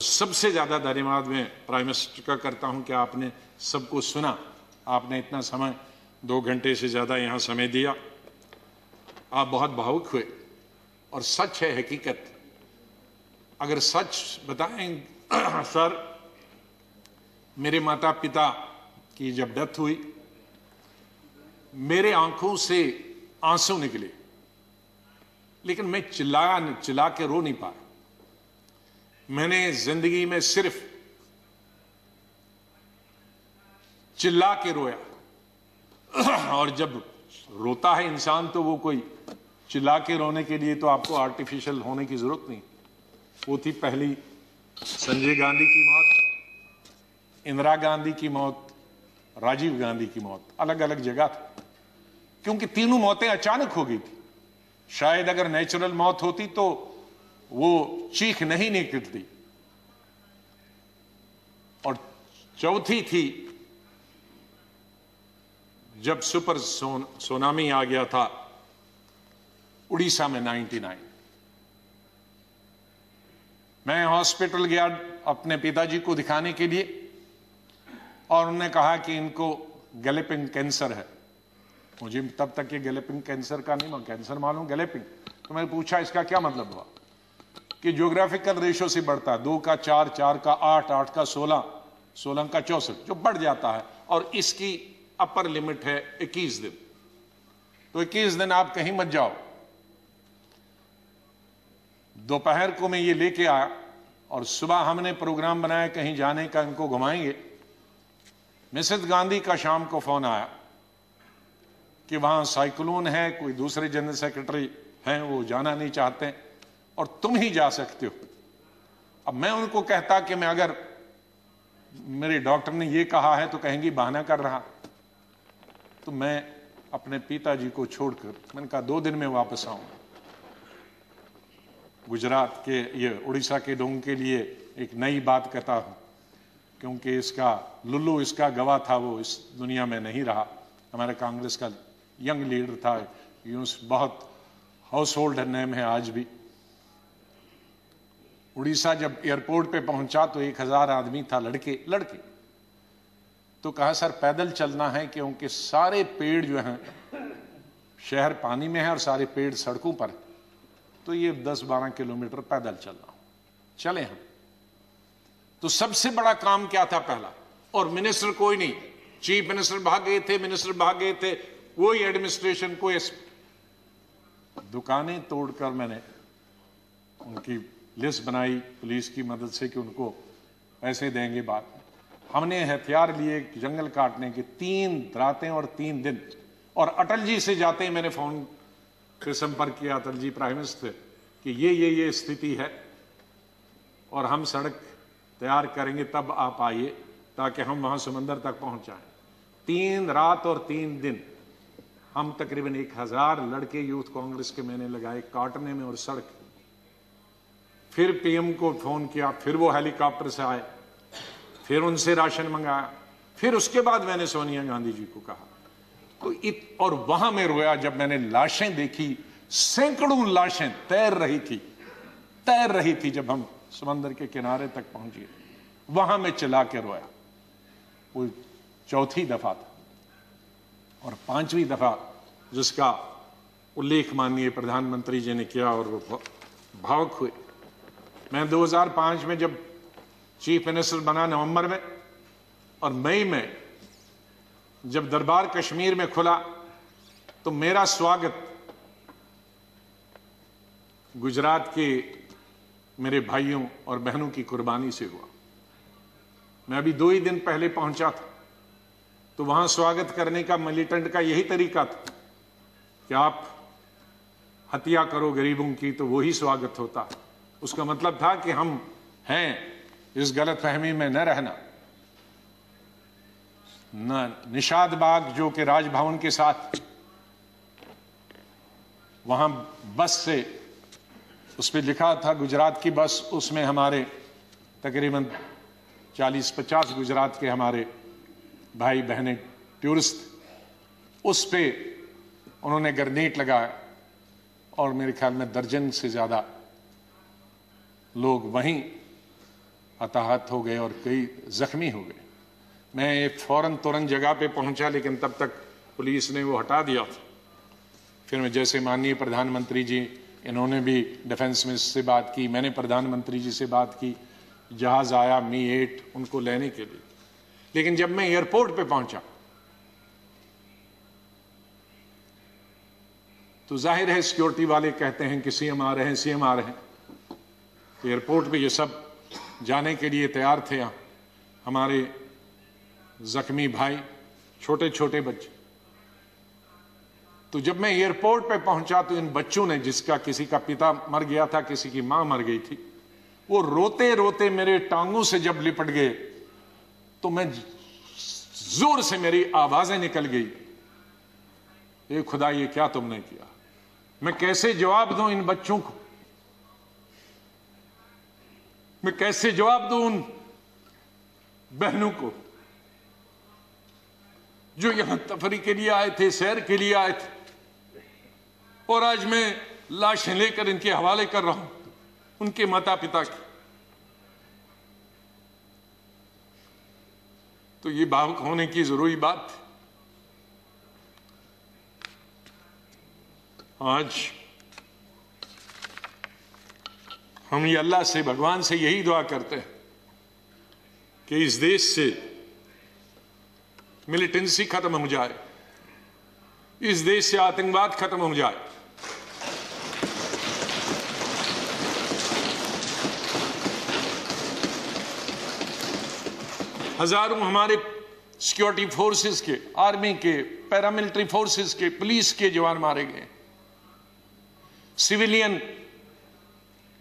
सबसे ज्यादा धन्यवाद मैं प्राइम मिनिस्टर का करता हूं कि आपने सबको सुना, आपने इतना समय 2 घंटे से ज्यादा यहां समय दिया। आप बहुत भावुक हुए और सच है, हकीकत। अगर सच बताएं सर, मेरे माता पिता की जब डेथ हुई मेरे आंखों से आंसू निकले, लेकिन मैं चिल्ला के रो नहीं पाया। मैंने जिंदगी में सिर्फ चिल्ला के रोया। और जब रोता है इंसान तो वो कोई चिल्ला के रोने के लिए तो आपको आर्टिफिशियल होने की जरूरत नहीं। वो थी पहली संजय गांधी की मौत, इंदिरा गांधी की मौत, राजीव गांधी की मौत। अलग अलग जगह थी, क्योंकि तीनों मौतें अचानक हो गई थी। शायद अगर नेचुरल मौत होती तो वो चीख नहीं निकलती। और चौथी थी जब सुपर सुनामी आ गया था उड़ीसा में 99। मैं हॉस्पिटल गया अपने पिताजी को दिखाने के लिए और उन्होंने कहा कि इनको गैलेपिंग कैंसर है। मुझे तब तक ये गैलेपिंग कैंसर का नहीं, कैंसर मालूम, गैलेपिंग। तो मैंने पूछा इसका क्या मतलब हुआ, कि ज्योग्राफिकल रेशो से बढ़ता है, 2 का 4, 4 का 8, 8 का 16, 16 का 64, जो बढ़ जाता है। और इसकी अपर लिमिट है 21 दिन। तो 21 दिन आप कहीं मत जाओ। दोपहर को मैं ये लेके आया और सुबह हमने प्रोग्राम बनाया कहीं जाने का, इनको घुमाएंगे। मिसेस गांधी का शाम को फोन आया कि वहां साइक्लोन है, कोई दूसरे जनरल सेक्रेटरी हैं वो जाना नहीं चाहते और तुम ही जा सकते हो। अब मैं उनको कहता कि मैं, अगर मेरे डॉक्टर ने ये कहा है तो कहेंगी बहाना कर रहा। तो मैं अपने पिताजी को छोड़कर मैंने कहा 2 दिन में वापस आऊंगा। गुजरात के, ये उड़ीसा के लोगों के लिए एक नई बात कहता हूं, क्योंकि इसका लुल्लू इसका गवाह था, वो इस दुनिया में नहीं रहा। हमारे कांग्रेस का यंग लीडर था, यूं बहुत हाउस होल्ड नेम है आज भी। उड़ीसा जब एयरपोर्ट पे पहुंचा तो 1000 आदमी था, लड़के। तो कहा सर पैदल चलना है, क्योंकि सारे पेड़ जो हैं, शहर पानी में है और सारे पेड़ सड़कों पर, तो ये 10-12 किलोमीटर पैदल चलना। चले हम। तो सबसे बड़ा काम क्या था पहला, और मिनिस्टर कोई नहीं, चीफ मिनिस्टर भाग गए थे, मिनिस्टर भाग गए थे, कोई एडमिनिस्ट्रेशन, कोई। दुकानें तोड़कर मैंने उनकी लिस्ट बनाई पुलिस की मदद से कि उनको पैसे देंगे बाद में। हमने हथियार लिए जंगल काटने के 3 रातें और 3 दिन। और अटल जी से जाते ही मैंने फोन पे संपर्क किया, अटल जी प्राइम मिनिस्टर, कि ये स्थिति है और हम सड़क तैयार करेंगे, तब आप आइए ताकि हम वहां समंदर तक पहुंच जाएं। 3 रात और 3 दिन हम तकरीबन 1000 लड़के यूथ कांग्रेस के मैंने लगाए काटने में और सड़क। फिर पीएम को फोन किया, फिर वो हेलीकॉप्टर से आए, फिर उनसे राशन मंगाया, फिर उसके बाद मैंने सोनिया गांधी जी को कहा। तो और वहां मैं रोया जब मैंने लाशें देखी, सैकड़ों लाशें तैर रही थी जब हम समंदर के किनारे तक पहुंचे। वहां मैं चिल्ला के रोया। वो 4थी दफा था। और 5वीं दफा जिसका उल्लेख माननीय प्रधानमंत्री जी ने किया और वो भावुक हुए। मैं 2005 में जब चीफ मिनिस्टर बना नवंबर में, और मई में जब दरबार कश्मीर में खुला, तो मेरा स्वागत गुजरात के मेरे भाइयों और बहनों की कुर्बानी से हुआ। मैं अभी 2 ही दिन पहले पहुंचा था, तो वहां स्वागत करने का मिलिटेंट का यही तरीका था कि आप हत्या करो गरीबों की तो वही स्वागत होता। उसका मतलब था कि हम हैं, इस गलतफहमी में न रहना। निषाद बाग जो कि राजभवन के साथ, वहां बस से उस पर लिखा था गुजरात की बस, उसमें हमारे तकरीबन 40-50 गुजरात के हमारे भाई बहनें टूरिस्ट, उस पे उन्होंने ग्रेनेड लगाया और मेरे ख्याल में दर्जन से ज्यादा लोग वहीं हताहत हो गए और कई जख्मी हो गए। मैं फौरन तुरंत जगह पे पहुंचा, लेकिन तब तक पुलिस ने वो हटा दिया था। फिर मैं जैसे माननीय प्रधानमंत्री जी, इन्होंने भी डिफेंस मिनिस्टर से बात की, मैंने प्रधानमंत्री जी से बात की, जहाज आया मी-8 उनको लेने के लिए। लेकिन जब मैं एयरपोर्ट पे पहुंचा तो जाहिर है सिक्योरिटी वाले कहते हैं कि सीएम आ रहे हैं, सीएम आ रहे हैं। तो एयरपोर्ट पे ये सब जाने के लिए तैयार थे। हमारे जख्मी भाई, छोटे छोटे बच्चे। तो जब मैं एयरपोर्ट पे पहुंचा तो इन बच्चों ने, जिसका किसी का पिता मर गया था, किसी की मां मर गई थी, वो रोते रोते मेरे टांगों से जब लिपट गए तो मैं जोर से मेरी आवाजें निकल गई, ए खुदा ये क्या तुमने किया। मैं कैसे जवाब दूं इन बच्चों को, मैं कैसे जवाब दूं उन बहनों को जो यहां तफरी के लिए आए थे, सैर के लिए आए थे, और आज मैं लाशें लेकर इनके हवाले कर रहा हूं उनके माता पिता की। तो ये भावुक होने की जरूरी बात है। आज हम ये अल्लाह से, भगवान से यही दुआ करते हैं कि इस देश से मिलिटेंसी खत्म हो जाए, इस देश से आतंकवाद खत्म हो जाए। हजारों हमारे सिक्योरिटी फोर्सेस के, आर्मी के, पैरामिलिट्री फोर्सेस के, पुलिस के जवान मारे गए, सिविलियन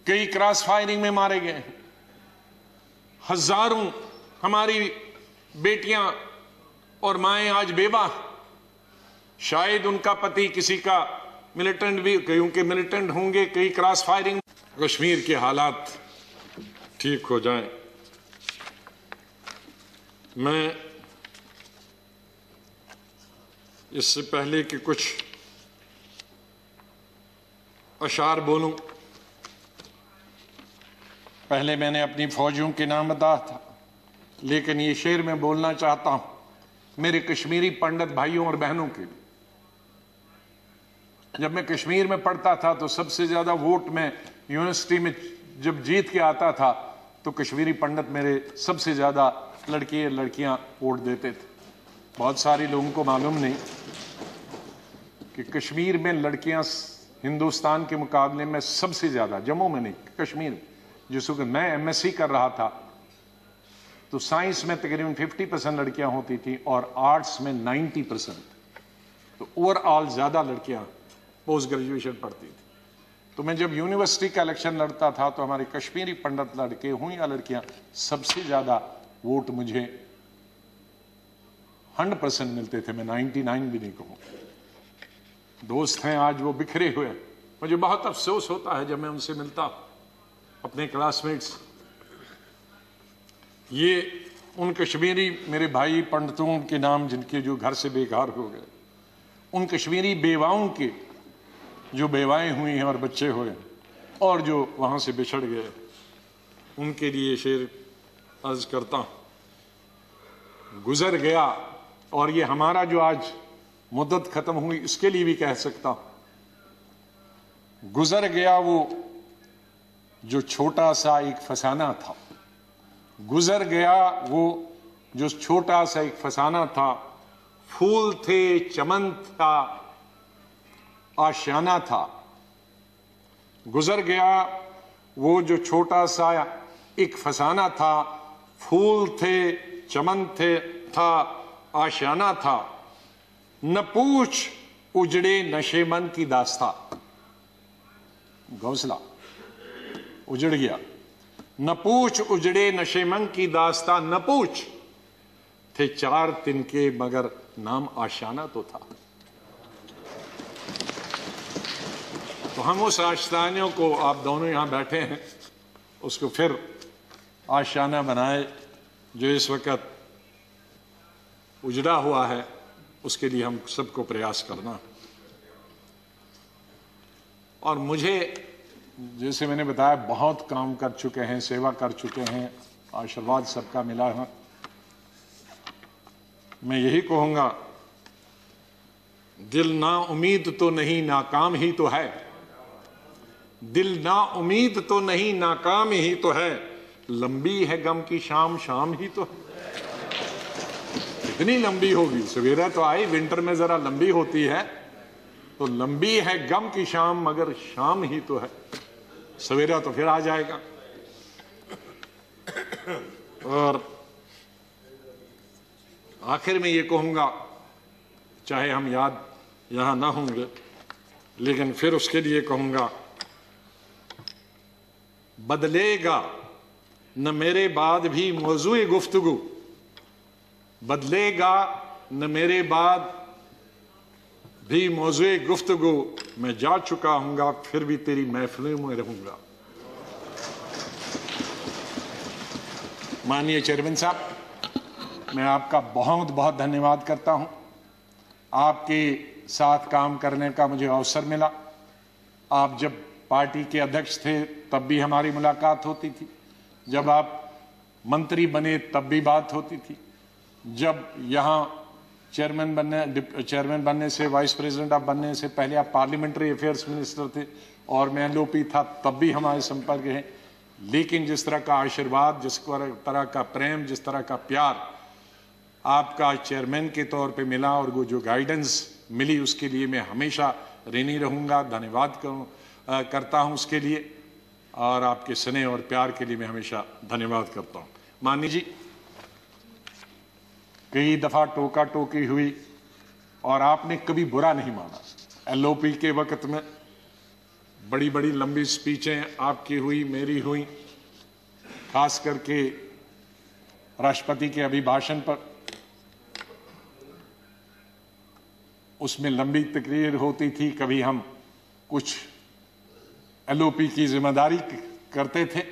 कई क्रॉस फायरिंग में मारे गए, हजारों हमारी बेटियां और माएं आज बेवा, शायद उनका पति किसी का मिलिटेंट भी, कईयों के मिलिटेंट होंगे, कई क्रॉस फायरिंग। कश्मीर के हालात ठीक हो जाएं। मैं इससे पहले कि कुछ अशार बोलूं, पहले मैंने अपनी फौजियों के नाम बताया था, लेकिन ये शेर मैं बोलना चाहता हूं मेरे कश्मीरी पंडित भाइयों और बहनों के लिए। जब मैं कश्मीर में पढ़ता था तो सबसे ज्यादा वोट में यूनिवर्सिटी में जब जीत के आता था तो कश्मीरी पंडित मेरे सबसे ज्यादा लड़के लड़कियां वोट देते थे। बहुत सारे लोगों को मालूम नहीं कि कश्मीर में लड़कियां हिंदुस्तान के मुकाबले में सबसे ज्यादा, जम्मू में नहीं, कश्मीर में। जिस वक्त मैं एमएससी कर रहा था तो साइंस में तकरीबन 50% लड़कियां होती थी और आर्ट्स में 90%। तो ओवरऑल ज्यादा लड़कियां पोस्ट ग्रेजुएशन पढ़ती थी। तो मैं जब यूनिवर्सिटी का इलेक्शन लड़ता था तो हमारे कश्मीरी पंडित लड़के हों या लड़कियां, सबसे ज्यादा वोट मुझे 100% मिलते थे। मैं 99 भी नहीं कहूं। दोस्त हैं आज वो बिखरे हुए। मुझे बहुत अफसोस होता है जब मैं उनसे मिलता अपने क्लासमेट्स। ये उन कश्मीरी मेरे भाई पंडितों के नाम जिनके जो घर से बेघर हो गए, उन कश्मीरी बेवाओं के जो बेवाएं हुई हैं और बच्चे हुए और जो वहां से बिछड़ गए, उनके लिए शेर अर्ज करता हूं। गुजर गया, और ये हमारा जो आज मुद्दत खत्म हुई इसके लिए भी कह सकता हूं, गुजर गया वो जो छोटा सा एक फसाना था, गुजर गया वो जो छोटा सा एक फसाना था। फूल थे, चमन था, आशियाना था। गुजर गया वो जो छोटा सा एक फसाना था, फूल थे, चमन थे, था, आशियाना था। न पूछ उजड़े नशे मन की दास्ता, घोंसला उजड़ गया। न पूछ उजड़े नशे मन की दास्ता, न पूछ थे 4 तिनके मगर नाम आशियाना तो था। तो हम उस आशियाने को, आप दोनों यहां बैठे हैं, उसको फिर आशियाना बनाए जो इस वक्त उजड़ा हुआ है। उसके लिए हम सबको प्रयास करना। और मुझे, जैसे मैंने बताया, बहुत काम कर चुके हैं, सेवा कर चुके हैं, आशीर्वाद सबका मिला है। मैं यही कहूंगा, दिल ना उम्मीद तो नहीं नाकाम ही तो है, दिल ना उम्मीद तो नहीं नाकाम ही तो है, लंबी है गम की शाम शाम ही तो है। कितनी लंबी होगी, सवेरा तो आई, विंटर में जरा लंबी होती है, तो लंबी है गम की शाम मगर शाम ही तो है, सवेरा तो फिर आ जाएगा। और आखिर में ये कहूंगा, चाहे हम याद यहां ना होंगे, लेकिन फिर उसके लिए कहूंगा, बदलेगा न मेरे बाद भी मौजूए गुफ्तगू, बदलेगा न मेरे बाद भी मौजूए गुफ्तगू, मैं जा चुका हूंगा फिर भी तेरी महफिलों में रहूंगा। माननीय चेयरमैन साहब, मैं आपका बहुत बहुत धन्यवाद करता हूं। आपके साथ काम करने का मुझे अवसर मिला। आप जब पार्टी के अध्यक्ष थे तब भी हमारी मुलाकात होती थी, जब आप मंत्री बने तब भी बात होती थी, जब यहाँ चेयरमैन बनने से, वाइस प्रेसिडेंट आप बनने से पहले आप पार्लियामेंट्री अफेयर्स मिनिस्टर थे और मैं एलओपी था, तब भी हमारे संपर्क है। लेकिन जिस तरह का आशीर्वाद, जिस तरह का प्रेम, जिस तरह का प्यार आपका चेयरमैन के तौर पे मिला और वो जो गाइडेंस मिली, उसके लिए मैं हमेशा ऋणी रहूंगा, धन्यवाद करता हूं उसके लिए, और आपके स्नेह और प्यार के लिए मैं हमेशा धन्यवाद करता हूं। माननीय जी, कई दफा टोका टोकी हुई और आपने कभी बुरा नहीं माना। एलओपी के वक्त में बड़ी बड़ी लंबी स्पीचें आपकी हुई, मेरी हुई, खास करके राष्ट्रपति के अभिभाषण पर, उसमें लंबी तकरीर होती थी। कभी हम कुछ एलओपी की जिम्मेदारी करते थे,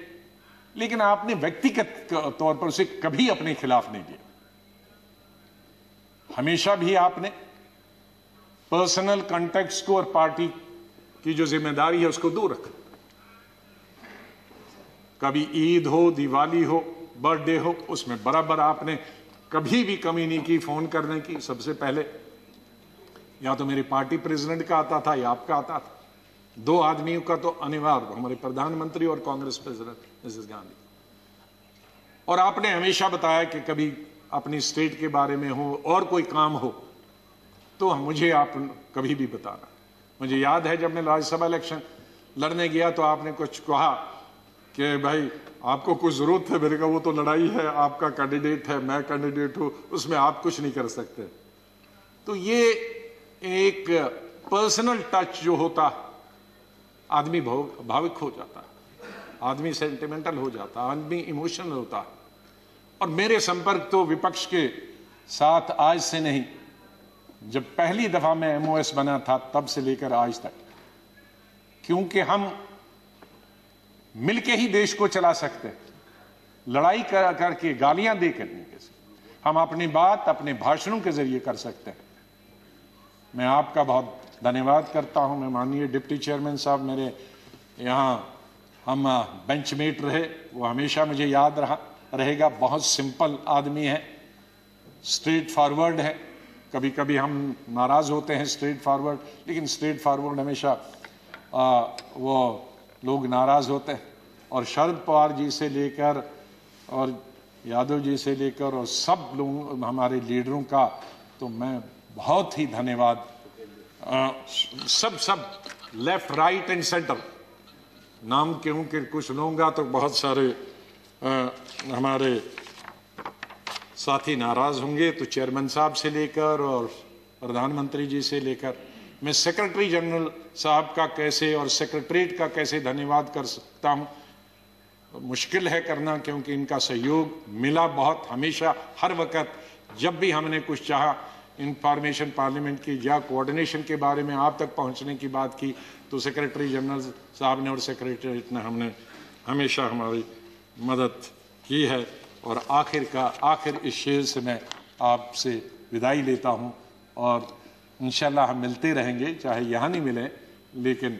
लेकिन आपने व्यक्तिगत तौर पर उसे कभी अपने खिलाफ नहीं लिया। हमेशा भी आपने पर्सनल कॉन्टेक्ट्स को और पार्टी की जो जिम्मेदारी है उसको दूर रखा। कभी ईद हो, दिवाली हो, बर्थडे हो, उसमें बराबर आपने कभी भी कमी नहीं की फोन करने की। सबसे पहले या तो मेरे पार्टी प्रेसिडेंट का आता था या आपका आता था। दो आदमियों का तो अनिवार्य, हमारे प्रधानमंत्री और कांग्रेस प्रेसिडेंट मिसेस गांधी। और आपने हमेशा बताया कि कभी अपनी स्टेट के बारे में हो और कोई काम हो तो मुझे आप कभी भी बताना। मुझे याद है जब मैं राज्यसभा इलेक्शन लड़ने गया तो आपने कुछ कहा कि भाई आपको कुछ जरूरत है। मेरे का वो तो लड़ाई है, आपका कैंडिडेट है, मैं कैंडिडेट हूं, उसमें आप कुछ नहीं कर सकते। तो ये एक पर्सनल टच जो होता, आदमी भावुक हो जाता है, आदमी सेंटिमेंटल हो जाता है, आदमी इमोशनल होता है। और मेरे संपर्क तो विपक्ष के साथ आज से नहीं, जब पहली दफा मैं एमओएस बना था तब से लेकर आज तक, क्योंकि हम मिलके ही देश को चला सकते हैं, लड़ाई करके, गालियां दे करने के से हम अपनी बात अपने भाषणों के जरिए कर सकते हैं। मैं आपका बहुत धन्यवाद करता हूं। मैं माननीय डिप्टी चेयरमैन साहब, मेरे यहाँ हम बेंचमेट रहे, वो हमेशा मुझे याद रहेगा। बहुत सिंपल आदमी है, स्ट्रेट फॉरवर्ड है। कभी कभी हम नाराज होते हैं स्ट्रेट फॉरवर्ड, लेकिन स्ट्रेट फॉरवर्ड हमेशा वो लोग नाराज होते हैं। और शरद पवार जी से लेकर और यादव जी से लेकर और सब लोग हमारे लीडरों का तो मैं बहुत ही धन्यवाद, सब लेफ्ट राइट एंड सेंटर, नाम क्यों कि कुछ लूंगा तो बहुत सारे हमारे साथी नाराज होंगे। तो चेयरमैन साहब से लेकर और प्रधानमंत्री जी से लेकर, मैं सेक्रेटरी जनरल साहब का कैसे और सेक्रेटरीट का कैसे धन्यवाद कर सकता हूं, मुश्किल है करना, क्योंकि इनका सहयोग मिला बहुत हमेशा, हर वक्त जब भी हमने कुछ चाहा इंफॉर्मेशन पार्लियामेंट की या कोऑर्डिनेशन के बारे में आप तक पहुंचने की बात की, तो सेक्रेटरी जनरल साहब ने और सेक्रेटरीट ने हमने हमेशा हमारी मदद की है। और आखिर इस शेर से मैं आपसे विदाई लेता हूं, और इंशाल्लाह हम मिलते रहेंगे, चाहे यहाँ नहीं मिले लेकिन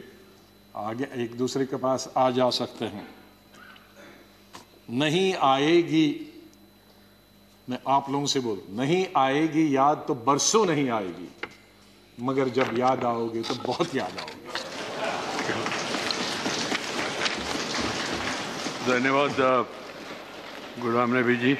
आगे एक दूसरे के पास आ जा सकते हैं। नहीं आएगी, मैं आप लोगों से बोल, नहीं आएगी याद तो बरसों नहीं आएगी, मगर जब याद आओगे तो बहुत याद आओगे। धन्यवाद गुलाम नबी जी।